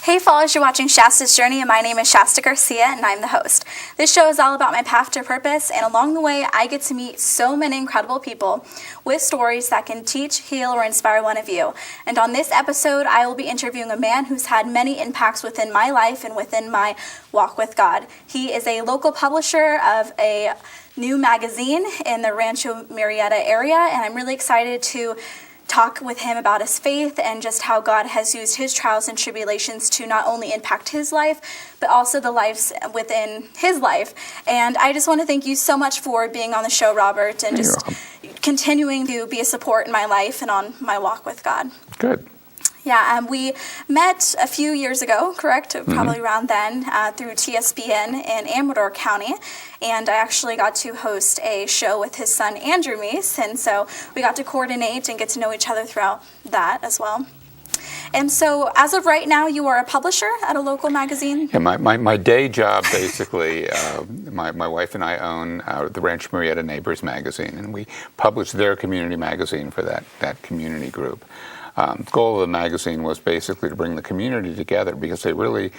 Hey followers, you're watching Shasta's Journey, and my name is Shasta Garcia, and I'm the host. This show is all about my path to purpose, and along the way, I get to meet so many incredible people with stories that can teach, heal, or inspire one of you. And on this episode, I will be interviewing a man who's had many impacts within my life and within my walk with God. He is a local publisher of a new magazine in the Rancho Murrieta area, and I'm really excited to talk with him about his faith and just how God has used his trials and tribulations to not only impact his life, but also the lives within his life. And I just want to thank you so much for being on the show, Robert, and just continuing to be a support in my life and on my walk with God. Good. Yeah, we met a few years ago, correct? Probably around then, through TSBN in Amador County. And I actually got to host a show with his son, Andrew Mees. And so we got to coordinate and get to know each other throughout that as well. And so as of right now, you are a publisher at a local magazine? Yeah, my day job, basically, my wife and I own the Rancho Murrieta Neighbors magazine, and we publish their community magazine for that community group. The goal of the magazine was basically to bring the community together because they really,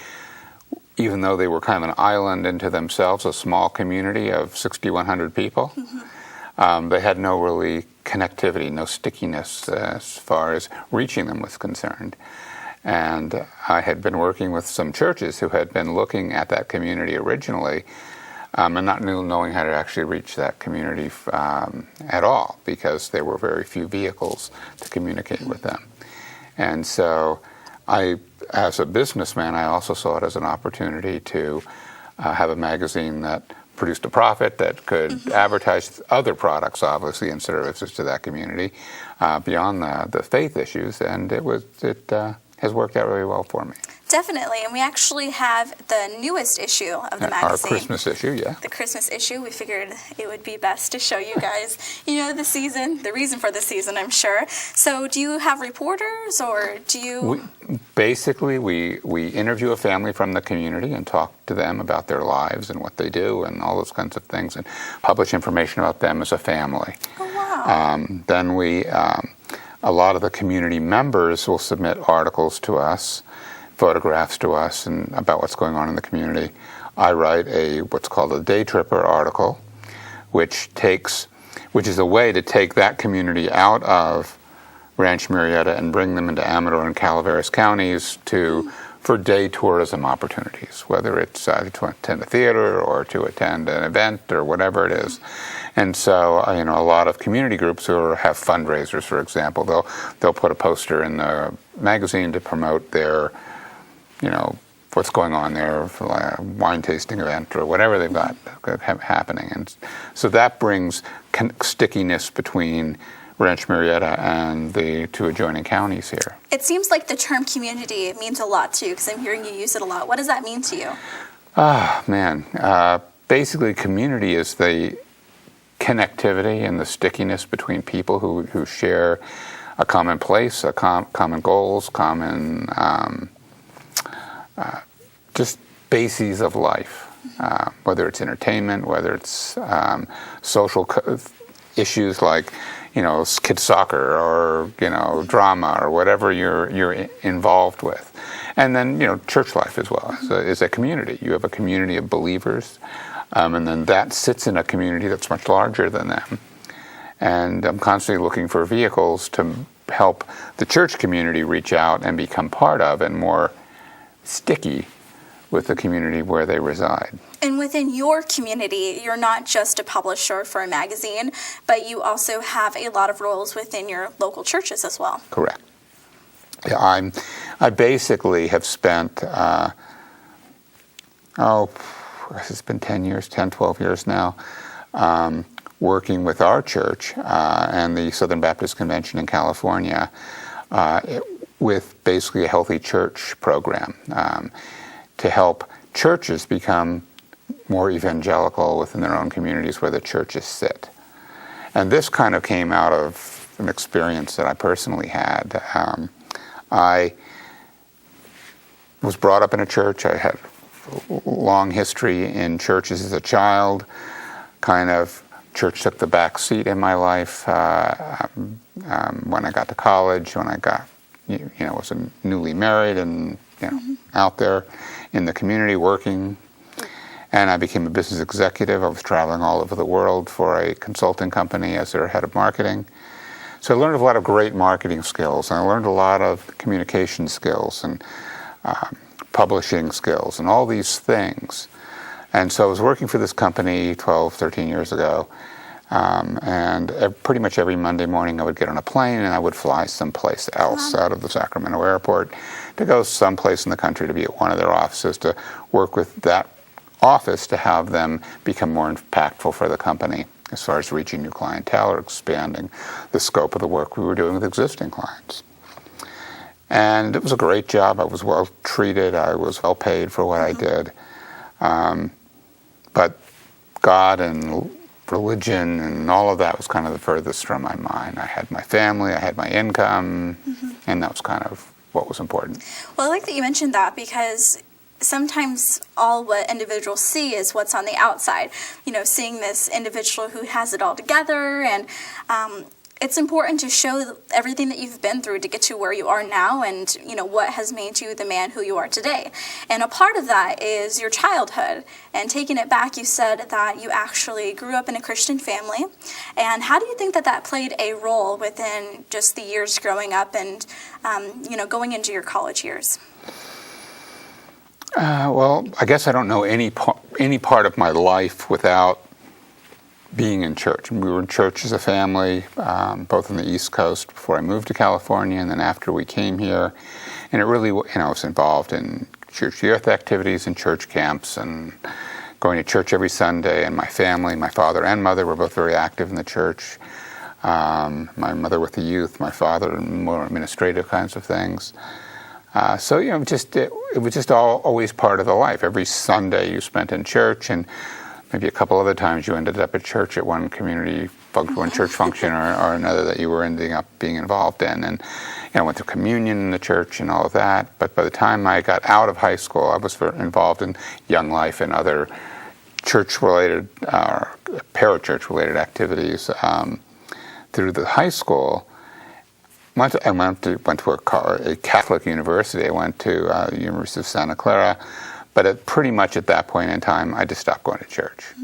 even though they were kind of an island into themselves, a small community of 6,100 people, they had no really connectivity, no stickiness as far as reaching them was concerned. And I had been working with some churches who had been looking at that community originally and not knowing how to actually reach that community at all because there were very few vehicles to communicate with them. And so I, as a businessman, I also saw it as an opportunity to have a magazine that produced a profit that could advertise other products, obviously, and services to that community beyond the faith issues. And it has worked out really well for me. Definitely, and we actually have the newest issue of the magazine. Our Christmas issue, yeah. The Christmas issue. We figured it would be best to show you guys, the season, the reason for the season, I'm sure. So do you have reporters, or do you... We interview a family from the community and talk to them about their lives and what they do and all those kinds of things and publish information about them as a family. Oh, wow. Then a lot of the community members will submit articles to us, photographs to us and about what's going on in the community. I write what's called a day tripper article, which is a way to take that community out of Rancho Murrieta and bring them into Amador and Calaveras counties for day tourism opportunities, whether it's to attend a theater or to attend an event or whatever it is. And so, a lot of community groups who have fundraisers, for example, they'll put a poster in the magazine to promote their what's going on there for a wine tasting event or whatever they've got happening. And so that brings stickiness between Rancho Murrieta and the two adjoining counties here. It seems like the term community means a lot to you because I'm hearing you use it a lot. What does that mean to you? Basically, community is the connectivity and the stickiness between people who share a common place, common goals, common just bases of life, whether it's entertainment, whether it's social issues like kids soccer or drama or whatever you're involved with, and then church life as well is a community. You have a community of believers, and then that sits in a community that's much larger than them. And I'm constantly looking for vehicles to help the church community reach out and become part of and more sticky with the community where they reside. And within your community, you're not just a publisher for a magazine, but you also have a lot of roles within your local churches as well. Correct. Yeah, I basically have spent, it's been 12 years now, working with our church and the Southern Baptist Convention in California with basically a healthy church program to help churches become more evangelical within their own communities where the churches sit. And this kind of came out of an experience that I personally had. I was brought up in a church. I had a long history in churches as a child. Church took the back seat in my life when I got to college, when I was newly married and out there in the community working. And I became a business executive. I was traveling all over the world for a consulting company as their head of marketing. So I learned a lot of great marketing skills, and I learned a lot of communication skills and publishing skills and all these things. And so I was working for this company 12, 13 years ago, and pretty much every Monday morning I would get on a plane and I would fly someplace else out of the Sacramento airport to go someplace in the country to be at one of their offices to work with that office to have them become more impactful for the company as far as reaching new clientele or expanding the scope of the work we were doing with existing clients. And it was a great job. I was well treated. I was well paid for what I did. But God and religion and all of that was kind of the furthest from my mind. I had my family, I had my income, and that was kind of what was important. Well, I like that you mentioned that, because sometimes all what individuals see is what's on the outside. Seeing this individual who has it all together, and it's important to show everything that you've been through to get to where you are now, and what has made you the man who you are today. And a part of that is your childhood. And taking it back, you said that you actually grew up in a Christian family. And how do you think that that played a role within just the years growing up and going into your college years? Well, I guess I don't know any part of my life without being in church. We were in church as a family, both on the East Coast before I moved to California, and then after we came here. And it really, I was involved in church youth activities and church camps and going to church every Sunday. And my family, my father and mother, were both very active in the church. My mother with the youth, my father in more administrative kinds of things. So it was just always part of the life. Every Sunday you spent in church, and maybe a couple other times you ended up at church at one community function, one church function or another that you were ending up being involved in. And I went to communion in the church and all of that. But by the time I got out of high school, I was involved in Young Life and other church-related, parachurch-related activities through the high school. I went to a Catholic university. I went to the University of Santa Clara, but pretty much at that point in time, I just stopped going to church.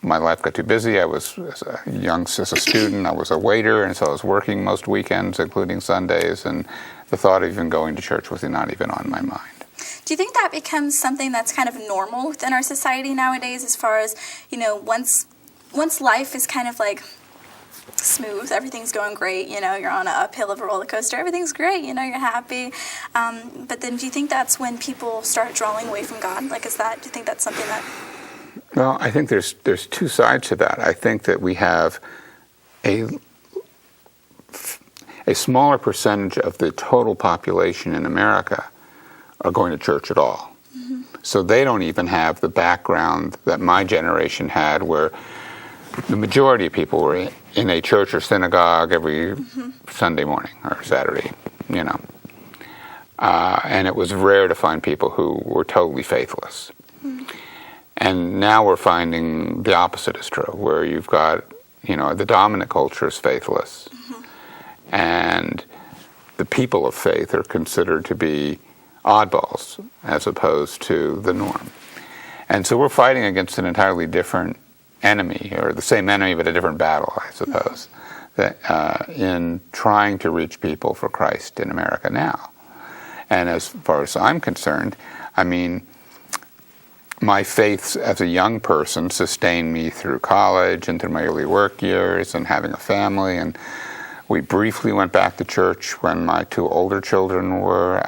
My life got too busy. I was, as a student, I was a waiter, and so I was working most weekends, including Sundays, and the thought of even going to church was not even on my mind. Do you think that becomes something that's kind of normal within our society nowadays, as far as, once life is kind of like smooth, everything's going great, you're on an uphill of a roller coaster, everything's great, you're happy, but then do you think that's when people start drawing away from God? Do you think that's something that... Well, I think there's two sides to that. I think that we have a smaller percentage of the total population in America are going to church at all. So they don't even have the background that my generation had, where the majority of people were in a church or synagogue every Sunday morning or Saturday, and it was rare to find people who were totally faithless. And now we're finding the opposite is true, where you've got, the dominant culture is faithless, and the people of faith are considered to be oddballs as opposed to the norm. And so we're fighting against an entirely different enemy, or the same enemy but a different battle, I suppose, in trying to reach people for Christ in America now. And as far as I'm concerned, my faith as a young person sustained me through college and through my early work years and having a family. And we briefly went back to church when my two older children were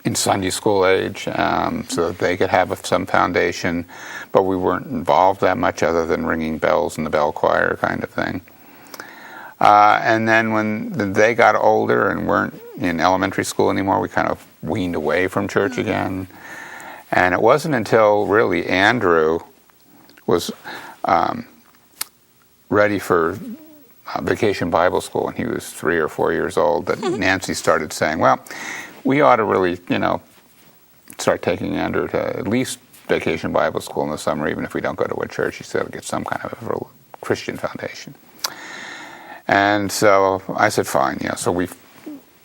in Sunday school age, so that they could have some foundation, but we weren't involved that much other than ringing bells in the bell choir kind of thing. And then when they got older and weren't in elementary school anymore, we kind of weaned away from church again. And it wasn't until really Andrew was ready for vacation Bible school when he was 3 or 4 years old that Nancy started saying, well, we ought to really, start taking Andrew to at least vacation Bible school in the summer, even if we don't go to a church. He said, get some kind of a Christian foundation. And so I said, fine. So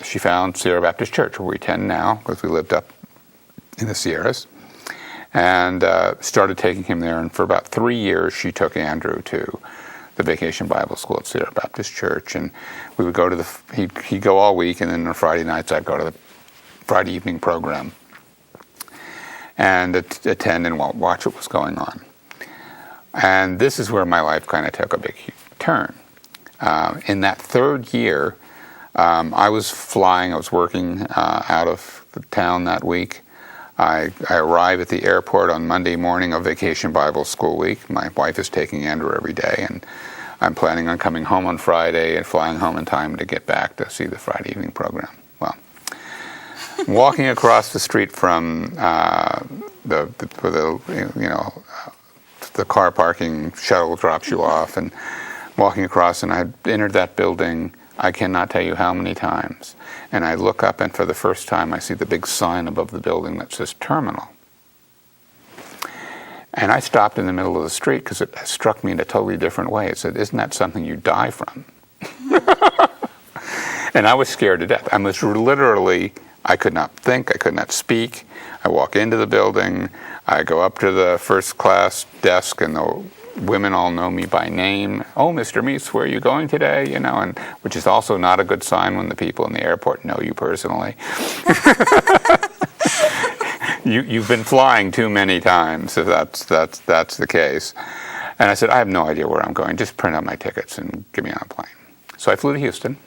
she found Sierra Baptist Church, where we attend now, because we lived up in the Sierras, and started taking him there. And for about 3 years, she took Andrew to the Vacation Bible School at Sierra Baptist Church, and we would go to he'd go all week, and then on Friday nights I'd go to the Friday evening program and attend and watch what was going on. And this is where my life kind of took a big turn. In that third year, I was working out of the town that week. I arrive at the airport on Monday morning of Vacation Bible School week. My wife is taking Andrew every day, and I'm planning on coming home on Friday and flying home in time to get back to see the Friday evening program. Well, walking across the street from the car parking shuttle drops you off, and walking across, and I entered that building, I cannot tell you how many times. And I look up, and for the first time, I see the big sign above the building that says Terminal. And I stopped in the middle of the street because it struck me in a totally different way. It said, isn't that something you die from? And I was scared to death. I was literally, I could not think, I could not speak. I walk into the building, I go up to the first class desk, and the women all know me by name. Oh, Mr. Mees, where are you going today? And which is also not a good sign when the people in the airport know you personally. You've been flying too many times, if that's the case. And I said, I have no idea where I'm going. Just print out my tickets and get me on a plane. So I flew to Houston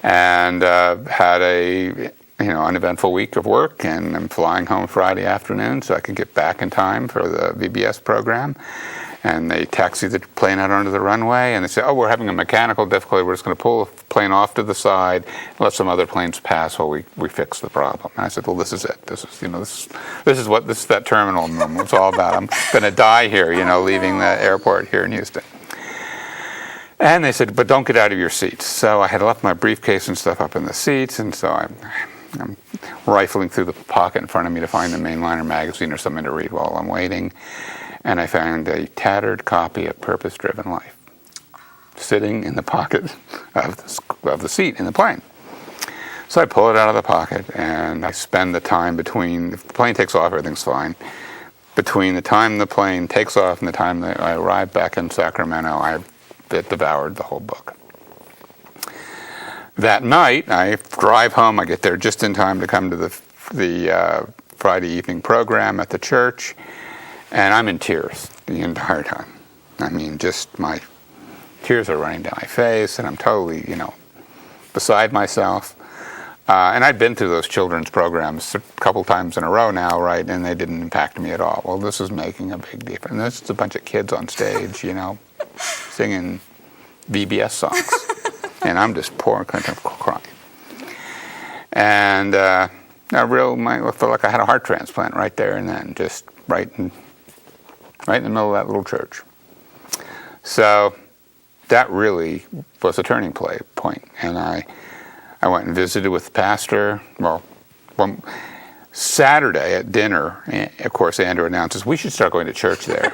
and had a uneventful week of work, and I'm flying home Friday afternoon so I can get back in time for the VBS program. And they taxi the plane out onto the runway, and they say, oh, we're having a mechanical difficulty. We're just going to pull the plane off to the side, let some other planes pass while we fix the problem. And I said, well, this is it. This is that terminal moment. It's all about. I'm going to die here, leaving the airport here in Houston. And they said, but don't get out of your seats. So I had left my briefcase and stuff up in the seats, and so I'm rifling through the pocket in front of me to find the Mainliner magazine or something to read while I'm waiting. And I found a tattered copy of Purpose Driven Life sitting in the pocket of the seat in the plane. So I pull it out of the pocket, and I spend the time between, if the plane takes off, everything's fine. Between the time the plane takes off and the time that I arrive back in Sacramento, I devoured the whole book. That night, I drive home. I get there just in time to come to the Friday evening program at the church, and I'm in tears the entire time. I mean, just my tears are running down my face, and I'm totally, beside myself. And I'd been through those children's programs a couple times in a row now, right, and they didn't impact me at all. Well, this is making a big difference. And this is a bunch of kids on stage, singing VBS songs. And I'm just pouring, kind of crying. And I felt like I had a heart transplant right there and then, just right in the middle of that little church. So that really was a turning point. And I went and visited with the pastor. Well, Saturday at dinner, of course, Andrew announces, we should start going to church there.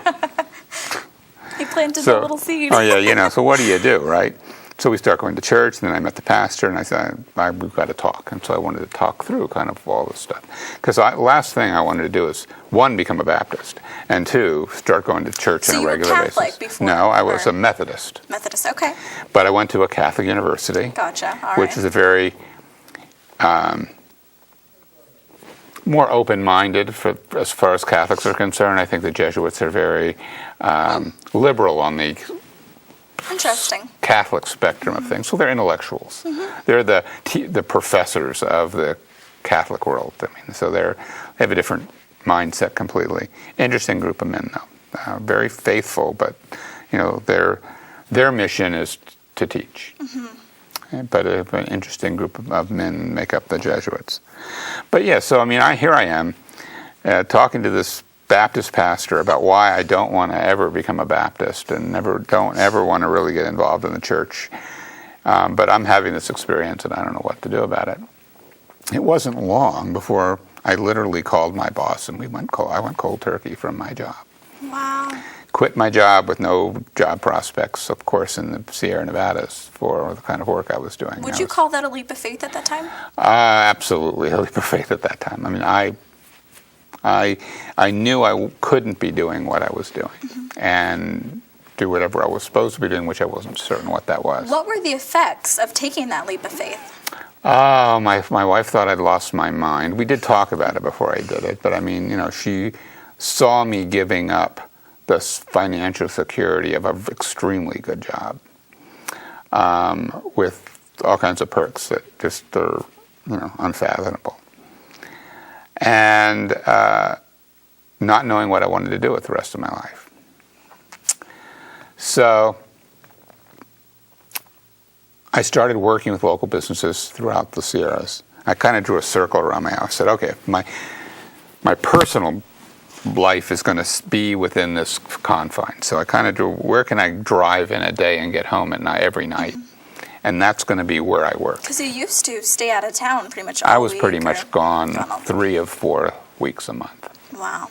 He planted a little seed. Oh, yeah, so what do you do, right? So we start going to church, and then I met the pastor, and I said, we've got to talk. And so I wanted to talk through kind of all this stuff. Because last thing I wanted to do is, one, become a Baptist, and two, start going to church on a regular basis. So you were Catholic before? No, I was a Methodist. Methodist, okay. But I went to a Catholic university. Gotcha, all right. Which is a very more open-minded as far as Catholics are concerned. I think the Jesuits are very liberal on the interesting Catholic spectrum of things. So they're intellectuals. Mm-hmm. They're the professors of the Catholic world. I mean, so they have a different mindset completely. Interesting group of men, though. Very faithful, but their mission is to teach. Mm-hmm. But an interesting group of men make up the Jesuits. But yeah, so here I am talking to this Baptist pastor about why I don't want to ever become a Baptist and don't ever want to really get involved in the church. But I'm having this experience and I don't know what to do about it. It wasn't long before I literally called my boss and I went cold turkey from my job. Wow. quit my job with no job prospects, of course, in the Sierra Nevadas for the kind of work I was doing. Would you call that a leap of faith at that time? Absolutely a leap of faith at that time. I mean, I knew I couldn't be doing what I was doing and do whatever I was supposed to be doing, which I wasn't certain what that was. What were the effects of taking that leap of faith? Oh, my wife thought I'd lost my mind. We did talk about it before I did it, but I mean, she saw me giving up the financial security of an extremely good job with all kinds of perks that just are, unfathomable. And not knowing what I wanted to do with the rest of my life. So I started working with local businesses throughout the Sierras. I kind of drew a circle around my house. I said, okay, my personal life is going to be within this confine. So I kind of drew, where can I drive in a day and get home at night every night? And that's going to be where I work. Because you used to stay out of town pretty much all I was week, pretty much gone 3 of 4 weeks a month. Wow.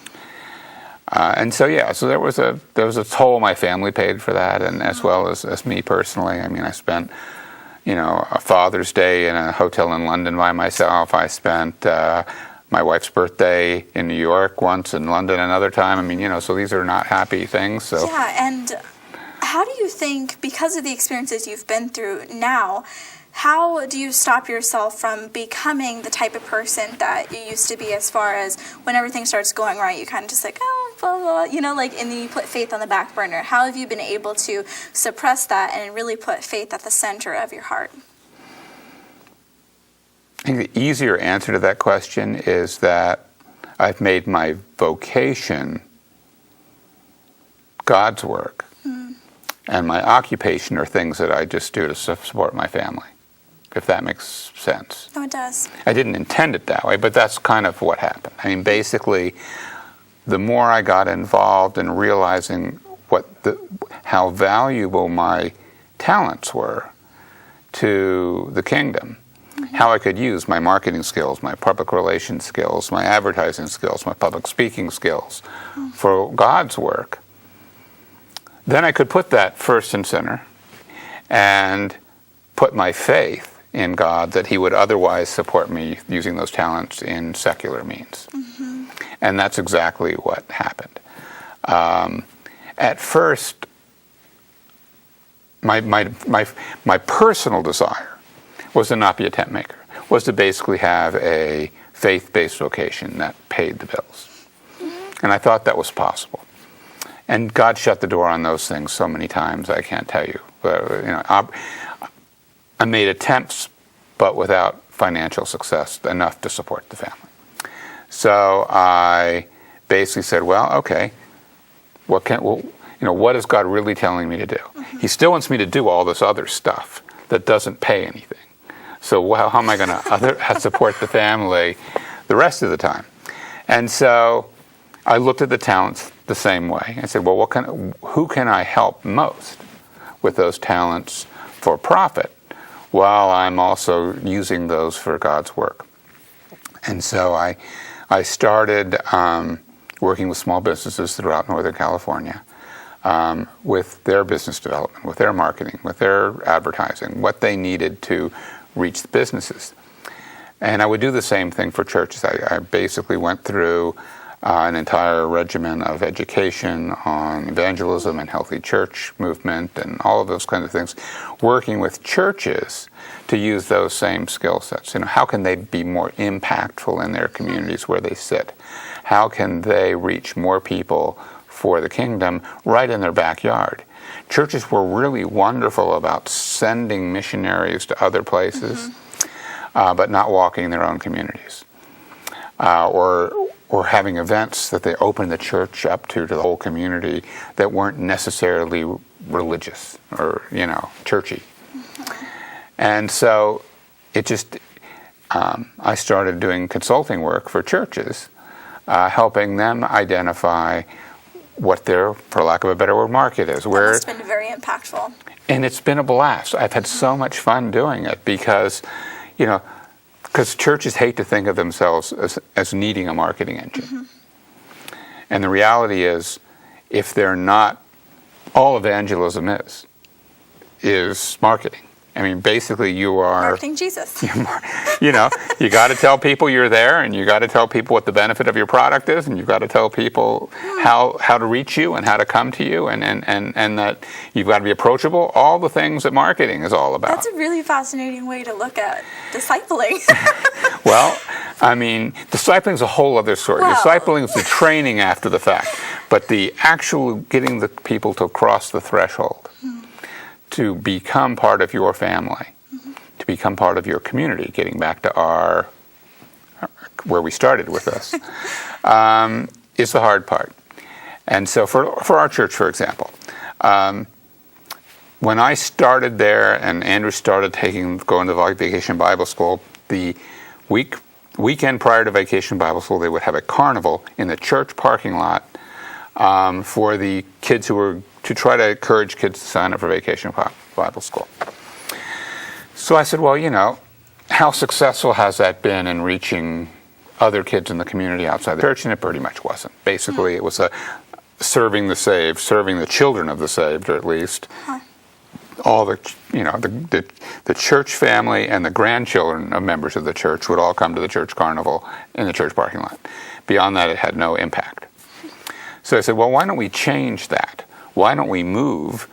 And so there was a toll my family paid for that, and as well as me personally. I mean, I spent a Father's Day in a hotel in London by myself. I spent my wife's birthday in New York once, in London another time. I mean, so these are not happy things. So yeah, and how do you think, because of the experiences you've been through now, how do you stop yourself from becoming the type of person that you used to be, as far as when everything starts going right, you kind of just like, oh, blah, blah, and then you put faith on the back burner? How have you been able to suppress that and really put faith at the center of your heart? I think the easier answer to that question is that I've made my vocation God's work, and my occupation are things that I just do to support my family, if that makes sense. No, it does. I didn't intend it that way, but that's kind of what happened. I mean, basically, the more I got involved in realizing how valuable my talents were to the kingdom, how I could use my marketing skills, my public relations skills, my advertising skills, my public speaking skills for God's work, then I could put that first and center and put my faith in God that He would otherwise support me using those talents in secular means. And that's exactly what happened. At first, my personal desire was to not be a tent maker, was to basically have a faith-based vocation that paid the bills. And I thought that was possible. And God shut the door on those things so many times, I can't tell you. I made attempts, but without financial success enough to support the family. So I basically said, well, okay, what is God really telling me to do? He still wants me to do all this other stuff that doesn't pay anything. So how am I going to support the family the rest of the time? And so I looked at the talents the same way. I said, well, who can I help most with those talents for profit while I'm also using those for God's work? And so I started working with small businesses throughout Northern California with their business development, with their marketing, with their advertising, what they needed to reach the businesses. And I would do the same thing for churches. I basically went through an entire regimen of education on evangelism and healthy church movement and all of those kinds of things, working with churches to use those same skill sets. How can they be more impactful in their communities where they sit? How can they reach more people for the kingdom right in their backyard? Churches were really wonderful about sending missionaries to other places, but not walking in their own communities. Or having events that they opened the church up to the whole community that weren't necessarily religious or, churchy. And so it just, I started doing consulting work for churches, helping them identify what their, for lack of a better word, market is. Where it's been very impactful. And it's been a blast. I've had so much fun doing it because, because churches hate to think of themselves as needing a marketing engine. And the reality is, if they're not, all evangelism is marketing. I mean, basically you are Marketing Jesus. you know, you got to tell people you're there, and you got to tell people what the benefit of your product is, and you've got to tell people how to reach you and how to come to you, and that you've got to be approachable. All the things that marketing is all about. That's a really fascinating way to look at discipling. Well, I mean, discipling is a whole other story. Wow. Discipling is the training after the fact, but the actual getting the people to cross the threshold, to become part of your family, to become part of your community, getting back to where we started with this, is the hard part. And so for our church, for example, when I started there and Andrew started going to Vacation Bible School, the weekend prior to Vacation Bible School, they would have a carnival in the church parking lot for the kids to try to encourage kids to sign up for Vacation Bible School. So I said, well, you know, how successful has that been in reaching other kids in the community outside the church? And it pretty much wasn't. Basically, it was serving the saved, serving the children of the saved, or at least all the church family and the grandchildren of members of the church would all come to the church carnival in the church parking lot. Beyond that, it had no impact. So I said, well, why don't we change that? Why don't we move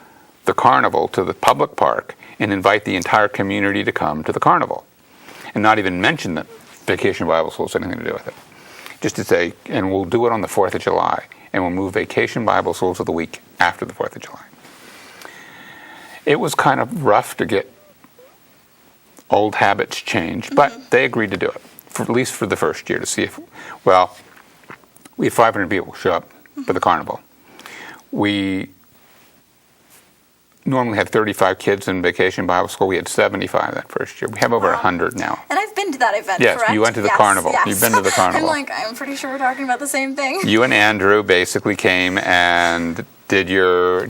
the carnival to the public park and invite the entire community to come to the carnival? And not even mention that Vacation Bible School has anything to do with it. Just to say, and we'll do it on the 4th of July, and we'll move Vacation Bible School to the week after the 4th of July. It was kind of rough to get old habits changed, but they agreed to do it, at least for the first year, to see if, well, we had 500 people show up for the carnival. We normally had 35 kids in Vacation Bible School. We had 75 that first year. We have over 100 now. And I've been to that event, yes, correct? you went to the carnival. Yes. You've been to the carnival. I'm pretty sure we're talking about the same thing. You and Andrew basically came and did your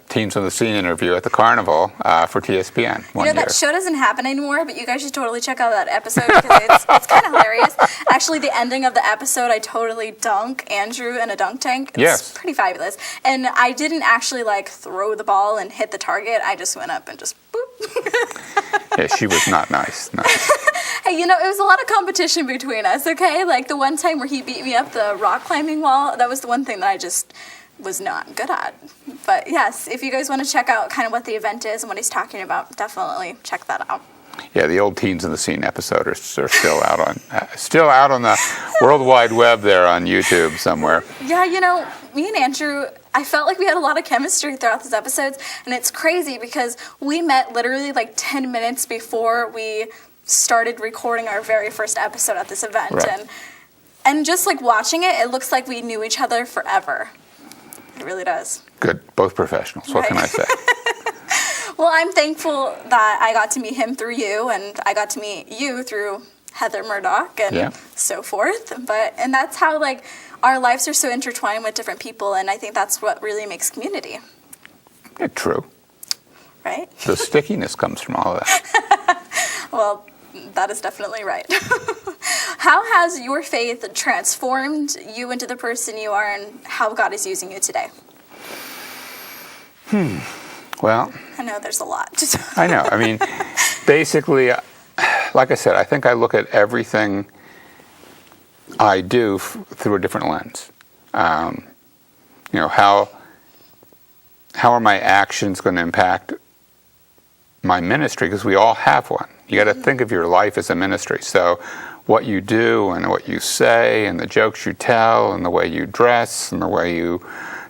Teens on the Scene interview at the carnival for TSPN one year. That show doesn't happen anymore, but you guys should totally check out that episode because it's kind of hilarious. Actually, the ending of the episode, I totally dunk Andrew in a dunk tank. It's pretty fabulous. And I didn't actually throw the ball and hit the target. I just went up and just boop. Yeah, she was not nice. Hey, it was a lot of competition between us, okay? Like the one time where he beat me up the rock climbing wall, that was the one thing that I just was not good at. But yes, if you guys want to check out kind of what the event is and what he's talking about, definitely check that out. Yeah, the old Teens in the Scene episode are still out on the World Wide Web there on YouTube somewhere. Yeah, me and Andrew, I felt like we had a lot of chemistry throughout these episodes, and it's crazy because we met literally 10 minutes before we started recording our very first episode at this event. Right. And just watching it, it looks like we knew each other forever. It really does. Good. Both professionals. What can I say? Well, I'm thankful that I got to meet him through you, and I got to meet you through Heather Murdoch and so forth. And that's how our lives are so intertwined with different people, and I think that's what really makes community. Yeah, true. Right? The stickiness comes from all of that. Well, that is definitely right. How has your faith transformed you into the person you are, and how God is using you today? Well, I know there's a lot. I know. I mean, basically, like I said, I think I look at everything I do through a different lens. How are my actions going to impact my ministry? Because we all have one. You got to think of your life as a ministry. So what you do and what you say and the jokes you tell and the way you dress and the way you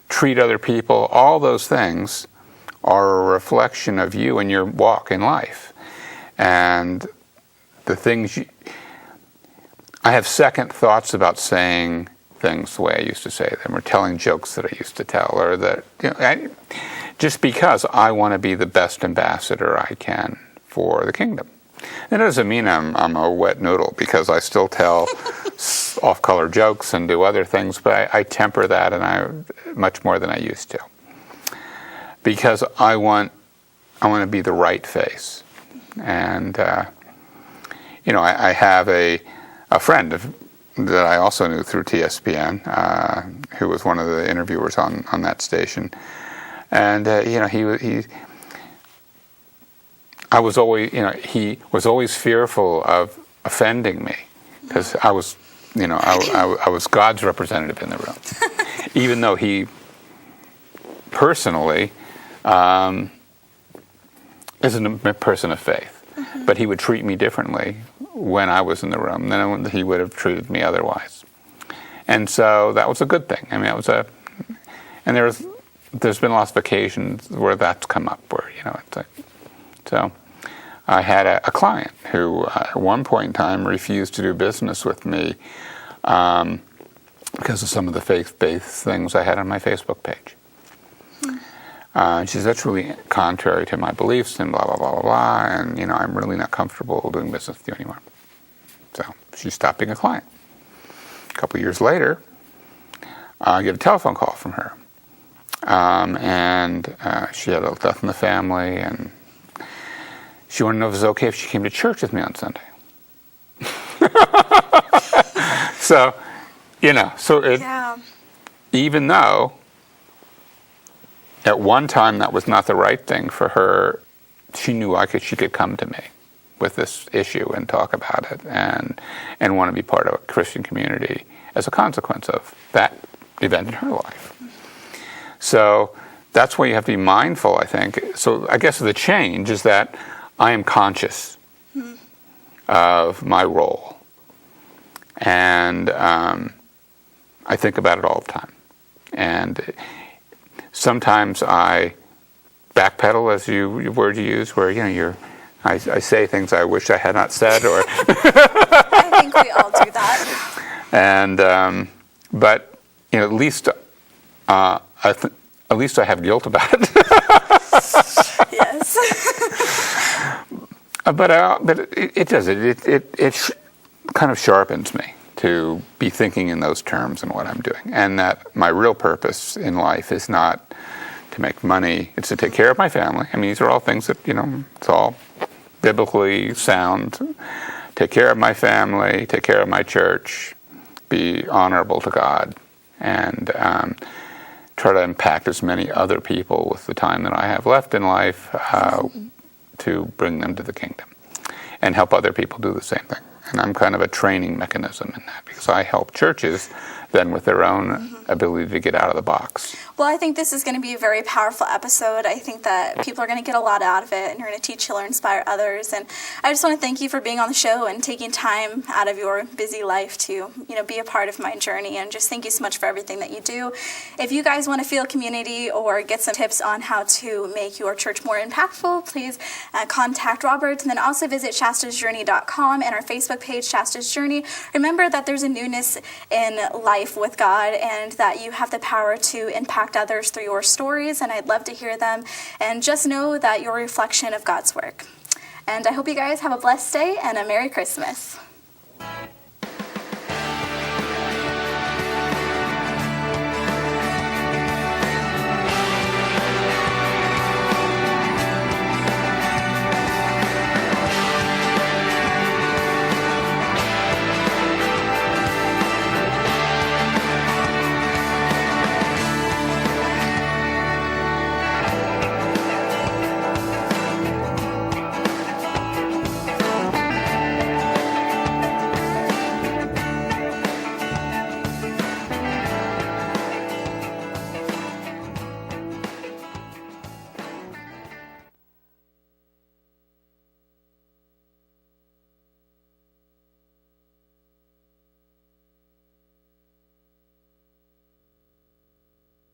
treat other people, all those things are a reflection of you and your walk in life. And the things I have second thoughts about saying things the way I used to say them, or telling jokes that I used to tell, or that just because I want to be the best ambassador I can for the kingdom. It doesn't mean I'm a wet noodle, because I still tell off-color jokes and do other things, but I temper that, and I much more than I used to, because I want to be the right face. And I have a friend that I also knew through TSPN, who was one of the interviewers on that station. And I was always, he was always fearful of offending me, because I was, I was God's representative in the room, even though he personally isn't a person of faith. But he would treat me differently when I was in the room than he would have treated me otherwise. And so that was a good thing. I mean, and there's been lots of occasions where that's come up, where, it's like, so I had a client who at one point in time refused to do business with me because of some of the faith-based things I had on my Facebook page. She says, that's really contrary to my beliefs and blah, blah, blah, blah, blah, and, I'm really not comfortable doing business with you anymore. So she stopped being a client. A couple of years later, I get a telephone call from her. And she had a death in the family, and she wanted to know if it was okay if she came to church with me on Sunday. So, even though at one time that was not the right thing for her, she knew she could come to me with this issue and talk about it and want to be part of a Christian community as a consequence of that event in her life. So that's why you have to be mindful, I think. So I guess the change is that I am conscious of my role. And I think about it all the time. And sometimes I backpedal, as your word you use, where I say things I wish I had not said, or I think we all do that. And but at least I have guilt about it. Yes. But it does it kind of sharpens me to be thinking in those terms and what I'm doing, and that my real purpose in life is not to make money; it's to take care of my family. I mean, these are all things that it's all biblically sound. Take care of my family, take care of my church, be honorable to God, and try to impact as many other people with the time that I have left in life to bring them to the kingdom, and help other people do the same thing. And I'm kind of a training mechanism in that, because I help churches then with their own ability to get out of the box. Well, I think this is going to be a very powerful episode. I think that people are going to get a lot out of it, and you're going to teach, heal, or inspire others. And I just want to thank you for being on the show and taking time out of your busy life to, be a part of my journey. And just thank you so much for everything that you do. If you guys want to feel community or get some tips on how to make your church more impactful, please contact Robert, and then also visit shastasjourney.com and our Facebook page, Shasta's Journey. Remember that there's a newness in life with God, and that you have the power to impact others through your stories, and I'd love to hear them. And just know that you're a reflection of God's work. And I hope you guys have a blessed day and a Merry Christmas.